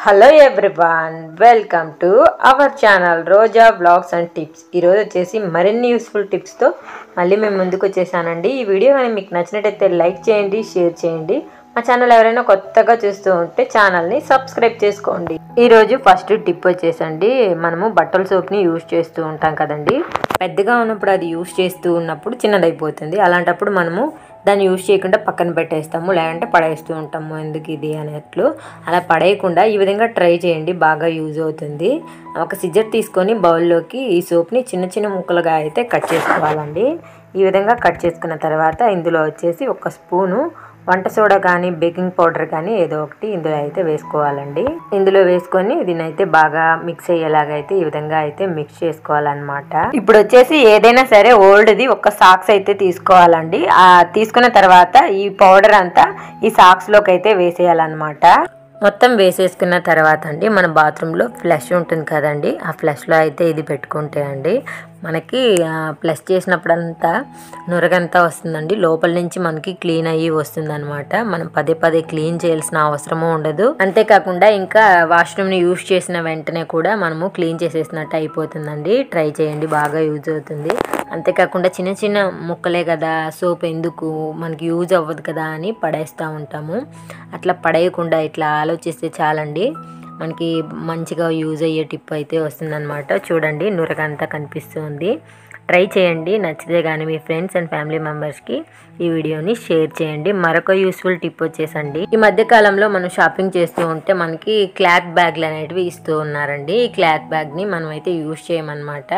Hello everyone, welcome to our channel Roja blogs and tips. ఈరోజు వచ్చేసి మరిన్ని యూస్ఫుల్ టిప్స్తో మళ్ళీ మేము ముందుకు వచ్చేసానండి. ఈ వీడియో కానీ మీకు నచ్చినట్టయితే లైక్ చేయండి, షేర్ చేయండి. మా ఛానల్ ఎవరైనా కొత్తగా చూస్తూ ఉంటే ఛానల్ని సబ్స్క్రైబ్ చేసుకోండి. ఈరోజు ఫస్ట్ టిప్ వచ్చేసండి, మనము బట్టల సోప్ని యూజ్ చేస్తూ ఉంటాం కదండి. పెద్దగా ఉన్నప్పుడు అది యూజ్ చేస్తూ ఉన్నప్పుడు చిన్నదైపోతుంది. అలాంటప్పుడు మనము దాన్ని యూజ్ చేయకుండా పక్కన పెట్టేస్తాము, లేదంటే పడేస్తూ ఉంటాము. ఎందుకు ఇది అనేట్లు అలా పడేయకుండా ఈ విధంగా ట్రై చేయండి, బాగా యూజ్ అవుతుంది. ఒక సిజర్ తీసుకొని బౌల్లోకి ఈ సోప్ని చిన్న చిన్న ముక్కలుగా అయితే కట్ చేసుకోవాలండి. ఈ విధంగా కట్ చేసుకున్న తర్వాత ఇందులో వచ్చేసి ఒక స్పూను వంట సోడా కానీ బేకింగ్ పౌడర్ కానీ ఏదో ఒకటి ఇందులో అయితే వేసుకోవాలండి. ఇందులో వేసుకొని దీన్ని అయితే బాగా మిక్స్ అయ్యేలాగైతే ఈ విధంగా అయితే మిక్స్ చేసుకోవాలన్నమాట. ఇప్పుడు వచ్చేసి ఏదైనా సరే ఓల్డ్ది ఒక సాక్స్ అయితే తీసుకోవాలండి. తీసుకున్న తర్వాత ఈ పౌడర్ అంతా ఈ సాక్స్లోకి అయితే వేసేయాలన్నమాట. మొత్తం వేసేసుకున్న తర్వాత అండి, మన బాత్రూంలో ఫ్లష్ ఉంటుంది కదండి, ఆ ఫ్లష్లో అయితే ఇది పెట్టుకుంటే అండి మనకి ప్లస్ చేసినప్పుడంతా నురగంతా వస్తుందండి. లోపల నుంచి మనకి క్లీన్ అయ్యి వస్తుందన్నమాట. మనం పదే పదే క్లీన్ చేయాల్సిన అవసరము ఉండదు. అంతేకాకుండా ఇంకా వాష్రూమ్ని యూజ్ చేసిన వెంటనే కూడా మనము క్లీన్ చేసేసినట్టు అయిపోతుందండి. ట్రై చేయండి, బాగా యూజ్ అవుతుంది. అంతేకాకుండా చిన్న చిన్న ముక్కలే కదా, సోప్ ఎందుకు మనకి యూజ్ అవ్వదు కదా అని పడేస్తూ ఉంటాము. అట్లా పడేయకుండా ఇట్లా ఆలోచిస్తే చాలండి, మనకి మంచిగా యూజ్ అయ్యే టిప్ అయితే వస్తుందన్నమాట. చూడండి, నురగంతా కనిపిస్తుంది. ట్రై చేయండి. నచ్చితే కానీ మీ ఫ్రెండ్స్ అండ్ ఫ్యామిలీ మెంబర్స్కి ఈ వీడియోని షేర్ చేయండి. మరొక యూస్ఫుల్ టిప్ వచ్చేసండి, ఈ మధ్య కాలంలో మనం షాపింగ్ చేస్తూ ఉంటే మనకి క్లాత్ బ్యాగ్లు అనేటివి ఇస్తూ ఉన్నారండి. ఈ క్లాత్ బ్యాగ్ని మనం అయితే యూజ్ చేయమన్నమాట.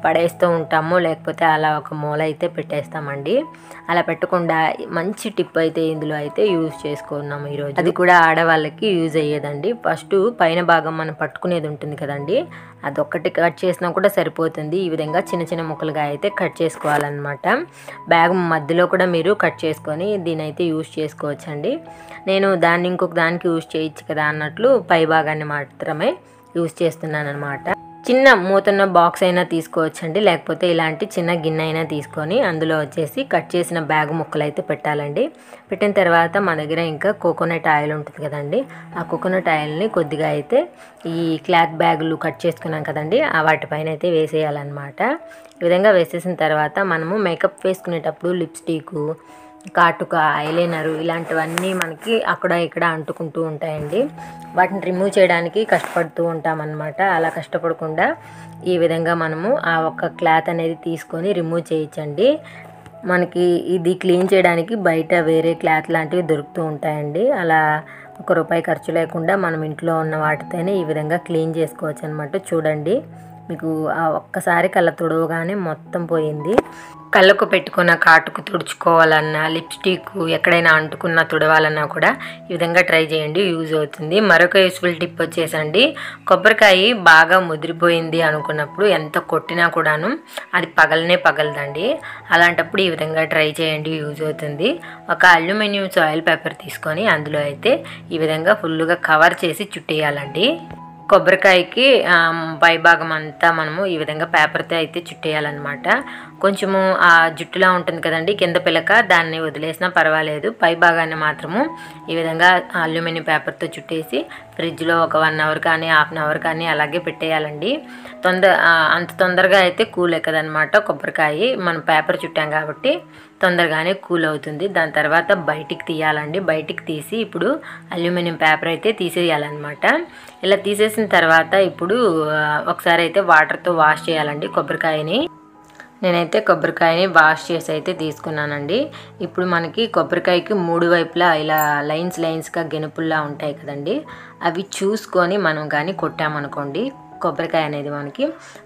పడేస్తూ ఉంటాము, లేకపోతే అలా ఒక మూల అయితే పెట్టేస్తామండి. అలా పెట్టకుండా మంచి టిప్ అయితే ఇందులో అయితే యూజ్ చేసుకున్నాము ఈరోజు. అది కూడా ఆడవాళ్ళకి యూజ్ అయ్యేదండి. ఫస్ట్ పైన భాగం మనం పట్టుకునేది ఉంటుంది కదండి, అదొక్కటి కట్ చేసినా కూడా సరిపోతుంది. ఈ విధంగా చిన్న చిన్న ముక్కలుగా అయితే కట్ చేసుకోవాలన్నమాట. బ్యాగ్ మధ్యలో కూడా మీరు కట్ చేసుకొని దీని అయితే యూజ్ చేసుకోవచ్చండి. నేను దాన్ని ఇంకొక దానికి యూజ్ చేయొచ్చు కదా అన్నట్లు పై భాగాన్ని మాత్రమే యూజ్ చేస్తున్నాను అనమాట. చిన్న మూతన్న బాక్స్ అయినా తీసుకోవచ్చండి, లేకపోతే ఇలాంటి చిన్న గిన్నె అయినా తీసుకొని అందులో వచ్చేసి కట్ చేసిన బ్యాగ్ ముక్కలు అయితే పెట్టాలండి. పెట్టిన తర్వాత మన దగ్గర ఇంకా కోకోనట్ ఆయిల్ ఉంటుంది కదండి, ఆ కోకోనట్ ఆయిల్ని కొద్దిగా అయితే ఈ క్లాత్ బ్యాగులు కట్ చేసుకున్నాం కదండి, వాటిపైన అయితే వేసేయాలన్నమాట. ఈ విధంగా వేసేసిన తర్వాత మనము మేకప్ వేసుకునేటప్పుడు లిప్స్టిక్, కాటుక, ఐలైనరు ఇలాంటివన్నీ మనకి అక్కడ ఇక్కడ అంటుకుంటూ ఉంటాయండి. వాటిని రిమూవ్ చేయడానికి కష్టపడుతూ ఉంటామన్నమాట. అలా కష్టపడకుండా ఈ విధంగా మనము ఆ ఒక్క క్లాత్ అనేది తీసుకొని రిమూవ్ చేయించండి. మనకి ఇది క్లీన్ చేయడానికి బయట వేరే క్లాత్ లాంటివి దొరుకుతూ ఉంటాయండి. అలా ₹1 ఖర్చు లేకుండా మనం ఇంట్లో ఉన్న వాటితోనే ఈ విధంగా క్లీన్ చేసుకోవచ్చు అనమాట. చూడండి, మీకు ఆ ఒక్కసారి కళ్ళ తుడవగానే మొత్తం పోయింది. కళ్ళకు పెట్టుకున్న కాటుకు తుడుచుకోవాలన్నా, లిప్స్టిక్ ఎక్కడైనా అంటుకున్న తుడవాలన్నా కూడా ఈ విధంగా ట్రై చేయండి, యూజ్ అవుతుంది. మరొక యూస్ఫుల్ టిప్ వచ్చేసండి, కొబ్బరికాయ బాగా ముదిరిపోయింది అనుకున్నప్పుడు ఎంత కొట్టినా కూడాను అది పగలదండి. అలాంటప్పుడు ఈ విధంగా ట్రై చేయండి, యూజ్ అవుతుంది. ఒక అల్యూమినియం ఆయిల్ పేపర్ తీసుకొని అందులో అయితే ఈ విధంగా ఫుల్గా కవర్ చేసి చుట్టేయాలండి. కొబ్బరికాయకి పైభాగం అంతా మనము ఈ విధంగా పేపర్తో అయితే చుట్టేయాలన్నమాట. కొంచెము ఆ జుట్టులా ఉంటుంది కదండి కింద పిలక, దాన్ని వదిలేసినా పర్వాలేదు. పై భాగాన్ని మాత్రము ఈ విధంగా అల్యూమినియం పేపర్తో చుట్టేసి ఫ్రిడ్జ్లో ఒక 1 అవర్ కానీ ½ అవర్ కానీ అలాగే పెట్టేయాలండి. అంత తొందరగా అయితే కూల్ ఎక్కదనమాట. కొబ్బరికాయ మనం పేపర్ చుట్టాం కాబట్టి తొందరగానే కూల్ అవుతుంది. దాని తర్వాత బయటికి తీయాలండి. బయటికి తీసి ఇప్పుడు అల్యూమినియం పేపర్ అయితే తీసేయాలన్నమాట. ఇలా తీసేసిన తర్వాత ఇప్పుడు ఒకసారి అయితే వాటర్తో వాష్ చేయాలండి కొబ్బరికాయని. నేనైతే కొబ్బరికాయని వాష్ చేసి అయితే తీసుకున్నానండి. ఇప్పుడు మనకి కొబ్బరికాయకి 3 వైపులా ఇలా లైన్స్గా గెనుపుల్లా ఉంటాయి కదండి, అవి చూసుకొని మనం కానీ కొట్టామనుకోండి కొబ్బరికాయ అనేది మనకి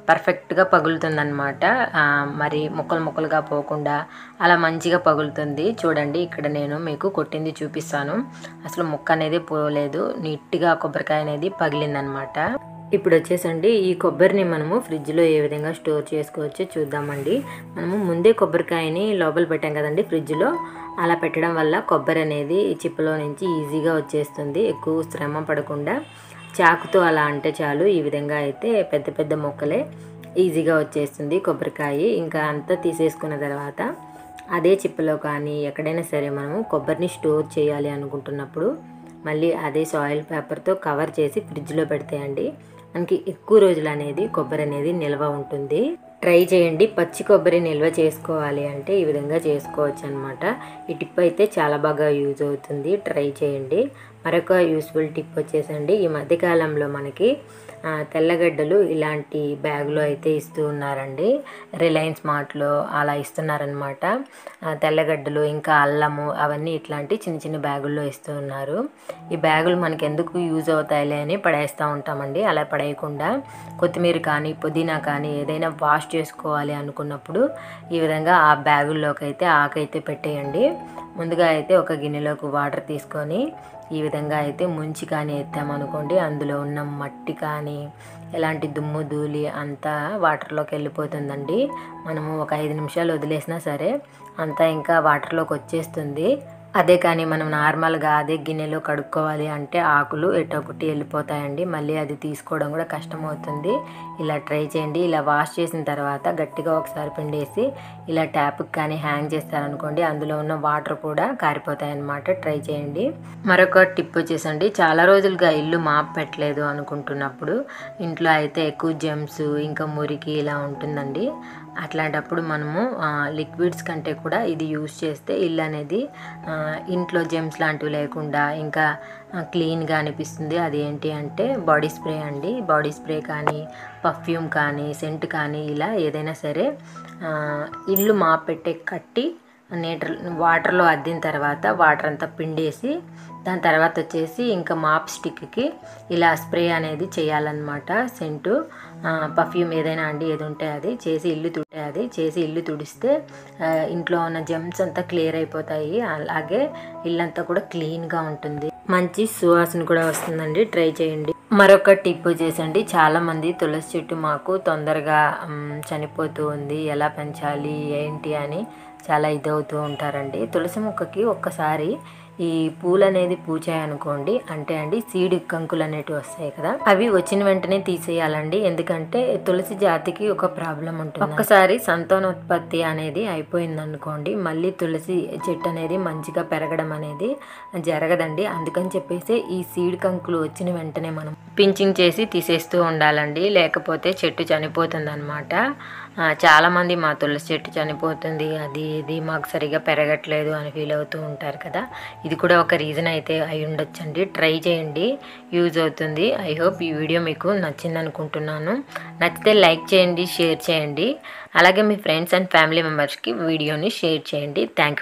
పర్ఫెక్ట్గా పగులుతుందన్నమాట. మరి ముక్కలుగా పోకుండా అలా మంచిగా పగులుతుంది. చూడండి, ఇక్కడ నేను మీకు కొట్టింది చూపిస్తాను. అసలు ముక్క అనేది పోలేదు, నీట్గా కొబ్బరికాయ అనేది పగిలిందనమాట. ఇప్పుడు వచ్చేసండి, ఈ కొబ్బరిని మనము ఫ్రిడ్జ్లో ఏ విధంగా స్టోర్ చేసుకోవచ్చో చూద్దామండి. మనము ముందే కొబ్బరికాయని లోపల పెట్టాం కదండి ఫ్రిడ్జ్లో, అలా పెట్టడం వల్ల కొబ్బరి అనేది చిప్పలో నుంచి ఈజీగా వచ్చేస్తుంది. ఎక్కువ శ్రమ పడకుండా చాకుతో అలా అంటే చాలు, ఈ విధంగా అయితే పెద్ద పెద్ద ముక్కలే ఈజీగా వచ్చేస్తుంది కొబ్బరికాయ. ఇంకా అంతా తీసేసుకున్న తర్వాత అదే చిప్పలో కానీ ఎక్కడైనా సరే మనము కొబ్బరిని స్టోర్ చేయాలి అనుకుంటున్నప్పుడు మళ్ళీ అదే సాయిల్ పేపర్తో కవర్ చేసి ఫ్రిడ్జ్లో పెడతాయండి. మనకి ఎక్కువ రోజులు అనేది కొబ్బరి అనేది నిల్వ ఉంటుంది. ట్రై చేయండి. పచ్చి కొబ్బరి నిల్వ చేసుకోవాలి అంటే ఈ విధంగా చేసుకోవచ్చు అనమాట. ఈ టిప్ అయితే చాలా బాగా యూజ్ అవుతుంది. ట్రై చేయండి. మరొక యూస్ఫుల్ టిప్ వచ్చేసండి, ఈ మధ్యకాలంలో మనకి తెల్లగడ్డలు ఇలాంటి బ్యాగులో అయితే ఇస్తూ ఉన్నారండి. రిలయన్స్ మార్ట్లో అలా ఇస్తున్నారనమాట. తెల్లగడ్డలు ఇంకా అల్లము అవన్నీ ఇట్లాంటి చిన్న చిన్న బ్యాగుల్లో ఇస్తూ ఉన్నారు. ఈ బ్యాగులు మనకి ఎందుకు యూజ్ అవుతాయిలే అని పడేస్తూ ఉంటామండి. అలా పడేయకుండా కొత్తిమీర కానీ పుదీనా కానీ ఏదైనా వాష్ చేసుకోవాలి అనుకున్నప్పుడు ఈ విధంగా ఆ బ్యాగుల్లోకి అయితే ఆకైతే పెట్టేయండి. ముందుగా అయితే ఒక గిన్నెలోకి వాటర్ తీసుకొని ఈ విధంగా అయితే ముంచి కానీ ఎత్తామనుకోండి, అందులో ఉన్న మట్టి కానీ ఎలాంటి దుమ్ము ధూళి అంతా వాటర్లోకి వెళ్ళిపోతుందండి. మనము ఒక 5 నిమిషాలు వదిలేసినా సరే అంతా ఇంకా వాటర్లోకి వచ్చేస్తుంది. అదే కానీ మనం నార్మల్గా అదే గిన్నెలో కడుక్కోవాలి అంటే ఆకులు ఎటొకటి వెళ్ళిపోతాయండి. మళ్ళీ అది తీసుకోవడం కూడా కష్టమవుతుంది. ఇలా ట్రై చేయండి. ఇలా వాష్ చేసిన తర్వాత గట్టిగా ఒకసారి పిండేసి ఇలా ట్యాప్కి కానీ హ్యాంగ్ చేస్తారనుకోండి, అందులో ఉన్న వాటర్ కూడా కారిపోతాయి అన్నమాట. ట్రై చేయండి. మరొక టిప్ వచ్చేసండి, చాలా రోజులుగా ఇల్లు మాప్ పెట్టలేదు అనుకుంటున్నప్పుడు ఇంట్లో అయితే ఎక్కువ జెమ్స్ ఇంకా మురికి ఇలా ఉంటుందండి. అట్లాంటప్పుడు మనము లిక్విడ్స్ కంటే కూడా ఇది యూస్ చేస్తే ఇల్లు అనేది ఇంట్లో జెమ్స్ లాంటివి లేకుండా ఇంకా క్లీన్గా అనిపిస్తుంది. అది ఏంటి అంటే బాడీ స్ప్రే అండి. బాడీ స్ప్రే కానీ పర్ఫ్యూమ్ కానీ సెంట్ కానీ ఇలా ఏదైనా సరే ఇల్లు మాప్ పెట్టే కట్టి వాటర్లో అద్దిన తర్వాత వాటర్ అంతా పిండేసి దాని తర్వాత వచ్చేసి ఇంకా మాప్ స్టిక్కి ఇలా స్ప్రే అనేది చేయాలన్నమాట. సెంటు పర్ఫ్యూమ్ ఏదైనా అండి ఏది ఉంటే అది చేసి ఇల్లు తుడిస్తే ఇంట్లో ఉన్న జెమ్స్ అంతా క్లియర్ అయిపోతాయి. అలాగే ఇల్లంతా కూడా క్లీన్గా ఉంటుంది. మంచి సువాసన కూడా వస్తుందండి. ట్రై చేయండి. మరొక టిప్ వచ్చేసండి, చాలామంది తులసి చెట్టు మాకు తొందరగా చనిపోతూ ఉంది, ఎలా పెంచాలి ఏంటి అని చాలా ఇదవుతూ ఉంటారండి. తులసి మొక్కకి ఒక్కసారి ఈ పూలు అనేది పూచాయనుకోండి అంటే అండి సీడ్ కంకులు అనేటివి వస్తాయి కదా, అవి వచ్చిన వెంటనే తీసేయాలండి. ఎందుకంటే తులసి జాతికి ఒక ప్రాబ్లం ఉంటుంది. ఒక్కసారి సంతానోత్పత్తి అనేది అయిపోయింది అనుకోండి, మళ్ళీ తులసి చెట్టు అనేది మంచిగా పెరగడం అనేది జరగదండి. అందుకని చెప్పేసి ఈ సీడ్ కంకులు వచ్చిన వెంటనే మనం పించింగ్ చేసి తీసేస్తూ ఉండాలండి, లేకపోతే చెట్టు చనిపోతుంది అనమాట. చాలామంది మా తులసి చెట్టు చనిపోతుంది, అది ఇది మాకు సరిగా పెరగట్లేదు అని ఫీల్ అవుతూ ఉంటారు కదా, ఇది కూడా ఒక రీజన్ అయితే అయి ఉండొచ్చండి. ట్రై చేయండి, యూజ్ అవుతుంది. ఐ హోప్ ఈ వీడియో మీకు నచ్చింది అనుకుంటున్నాను. నచ్చితే లైక్ చేయండి, షేర్ చేయండి. అలాగే మీ ఫ్రెండ్స్ అండ్ ఫ్యామిలీ మెంబర్స్కి వీడియోని షేర్ చేయండి. Thank you.